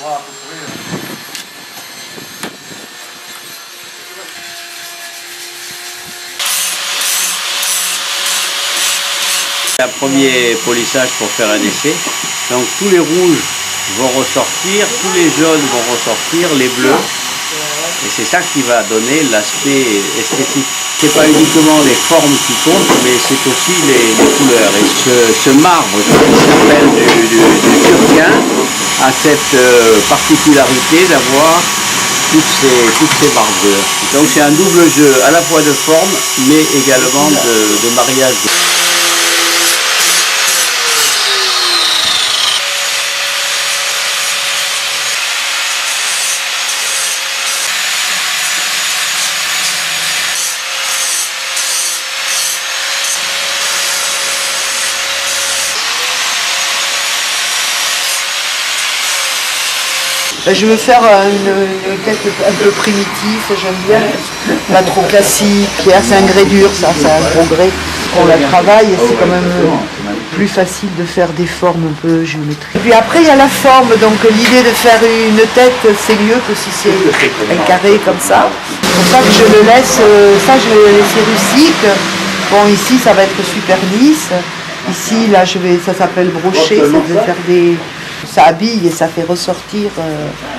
Un premier polissage pour faire un essai. Donc tous les rouges vont ressortir, tous les jaunes vont ressortir, les bleus. Et c'est ça qui va donner l'aspect esthétique. C'est pas uniquement les formes qui comptent, mais c'est aussi les couleurs. Et ce marbre qui s'appelle du Turquin a cette particularité d'avoir toutes ces marbrures. Donc c'est un double jeu à la fois de forme, mais également de mariage. Je veux faire une tête un peu primitive, j'aime bien, pas trop classique. Pierre, c'est un grès dur, ça, c'est un gros grès. On la travaille et c'est quand même plus facile de faire des formes un peu géométriques. Et puis après, il y a la forme, donc l'idée de faire une tête, c'est mieux que si c'est un carré comme ça. C'est pour ça que je le laisse, ça je vais le laisser rustique. Bon, ici, ça va être super lisse. Ici, là, ça s'appelle brocher, ça veut faire des... Ça habille et ça fait ressortir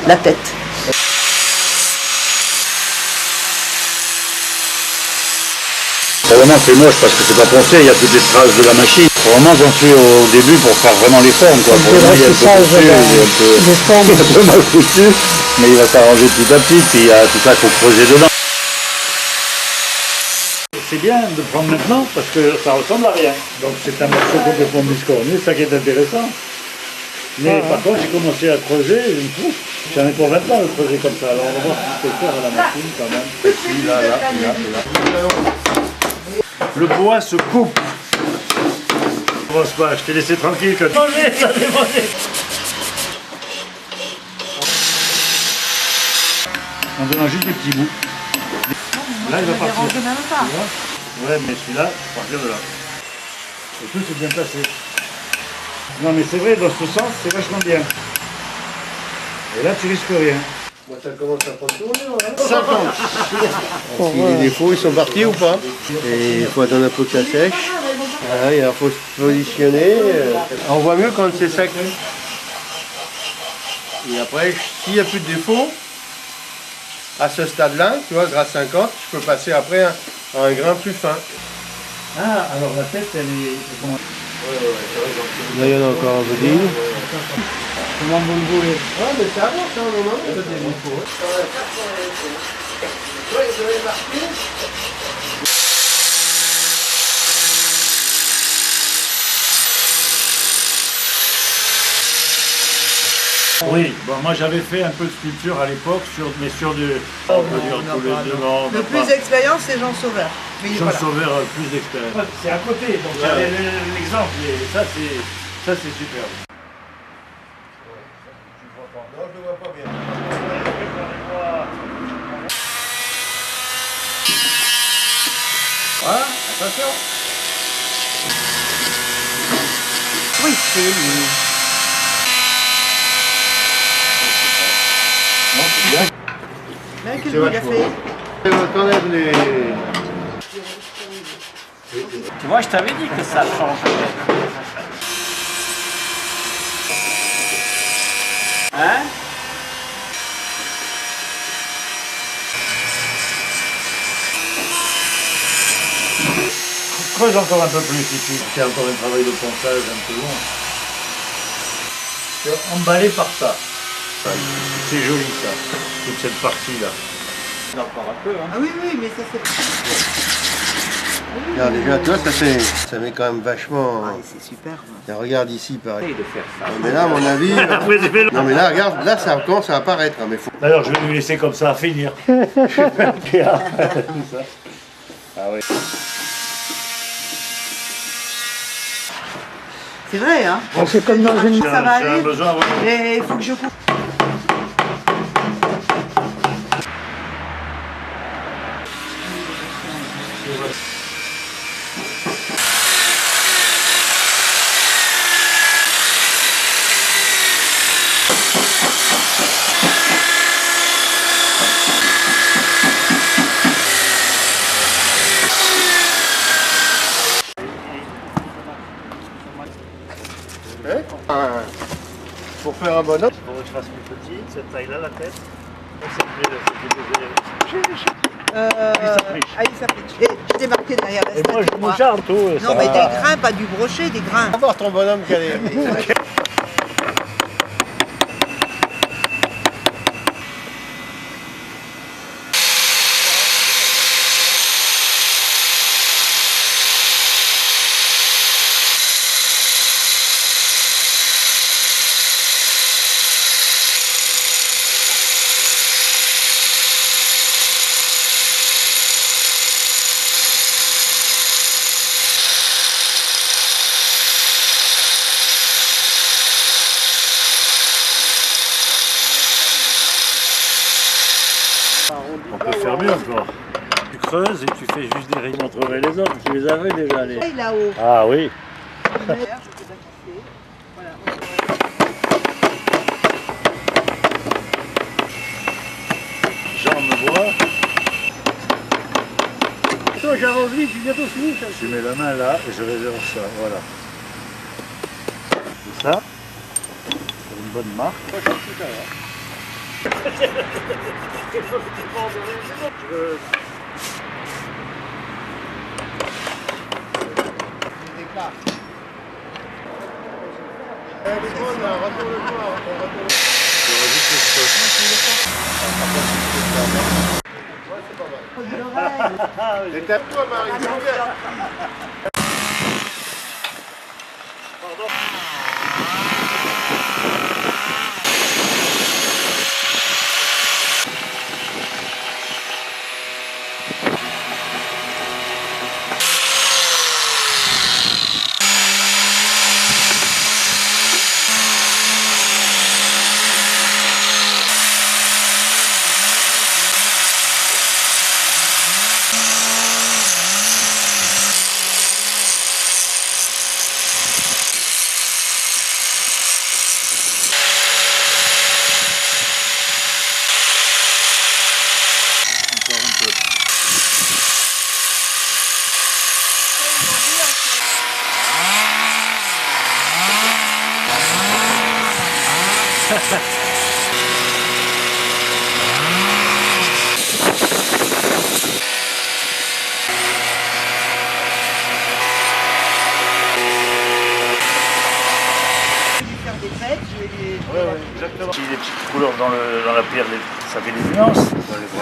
la tête. Vraiment c'est moche parce que c'est pas pensé, il y a toutes les traces de la machine. Vraiment j'en suis au début pour faire vraiment les formes. Quoi. Pour le moment, il est un peu mal foutu, mais il va s'arranger petit à petit, puis il y a tout ça qu'il faut creuser dedans. C'est bien de prendre maintenant parce que ça ressemble à rien. Donc c'est un morceau complètement biscornu, c'est ça qui est intéressant. Mais par contre, j'ai commencé à creuser, j'en ai pour 20 ans de creuser comme ça. Alors on va voir ce que je peux faire à la machine quand même. Ici, là. Le bois se coupe. Ne pense pas, je t'ai laissé tranquille quand tu mangeais, ça démangé. En donnant juste des petits bouts. Là, il va partir. Ouais, mais celui-là, je partir de là. Et tout c'est bien placé. Non mais c'est vrai, dans ce sens, c'est vachement bien. Et là, tu risques rien. Moi, ça commence à prendre tourner, là. 50. Si les défauts, ils sont partis ou pas? Et il faut attendre un peu que ça sèche. Voilà, il faut se positionner. On voit mieux quand c'est sec. Et après, s'il n'y a plus de défauts, à ce stade-là, tu vois, grâce à 50, je peux passer après à un grain plus fin. Ah, alors la tête, elle est... Comment... Là, il y en a encore un peu d'île. Comment vous le voulez? Ah, mais ça avance, hein, non, non, ça des défauts. Oui, bon, moi j'avais fait un peu de sculpture à l'époque, mais sur du... On peut dire tous les deux, non. Le plus d'expérience, c'est Jean Sauveur. Jean Sauveur a plus d'expérience. C'est à côté, donc il y a l'exemple, et ça c'est superbe. Non, je ne vois pas bien. Voilà, attention. Oui, c'est lui. Non, c'est bien. Mais qu'est-ce qu'il a fait? T'enlèves les... Tu vois, je t'avais dit que ça change. Hein? Creuse encore un peu plus ici. C'est encore un travail de ponçage un peu long. C'est emballé par ça. C'est joli ça, toute cette partie-là. Encore un peu, hein. Ah oui, oui, mais ça c'est... Regarde, déjà, toi, ça met quand même vachement... Ah, c'est super. Regarde ici, pareil. De faire ça. Non, mais là, à mon avis... Non, mais là, regarde, là, ça commence à apparaître. Hein, mais faut... D'ailleurs, je vais lui laisser comme ça à finir. Je vais faire le théâtre, tout ça. Ah oui. C'est vrai, hein? C'est comme dans une... Ça va J'ai un aller. besoin, ouais. Mais il faut que je coupe. Pour faire un bonhomme. Pour que je fasse plus petit, cette taille-là, la tête. Allez, ça fait. Je t'ai marqué derrière la Et moi, je statue, moi. moucharde tout. Non, mais des grains, pas du brochet, des grains. Va voir ton bonhomme qu'elle est. On peut faire mieux encore. Tu creuses et tu fais juste des rayons entre les autres. Tu les avais déjà, les. Là-haut. Ah oui. Jean me voit. Toi, j'avance vite, tu viens tout fini. Je mets la main là et je réserve ça. Voilà. C'est ça. C'est une bonne marque. Et tape-toi, Marie. Exactement. Si les petites couleurs dans la pierre, ça fait des nuances.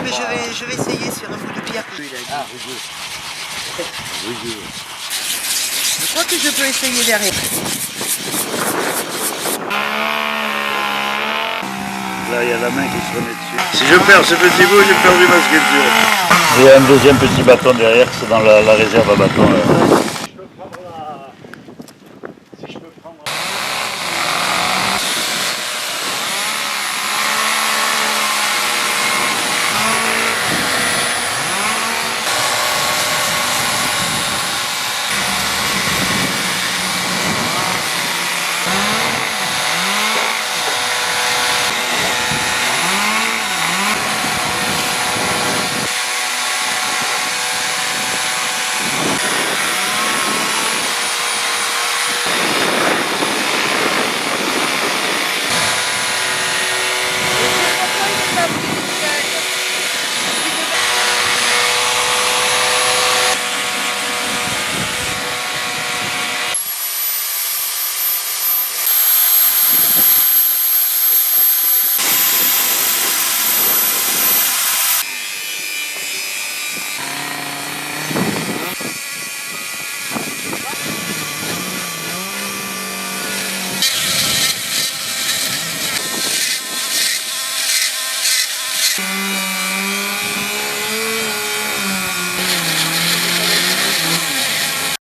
Mais je vais essayer sur un bout de pierre. Ah, rugueux. Rugueux. Je crois que je peux essayer derrière. Là, il y a la main qui se remet dessus. Si je perds ce petit bout, j'ai perdu ma sculpture. Il y a un deuxième petit bâton derrière, c'est dans la réserve à bâton. Là.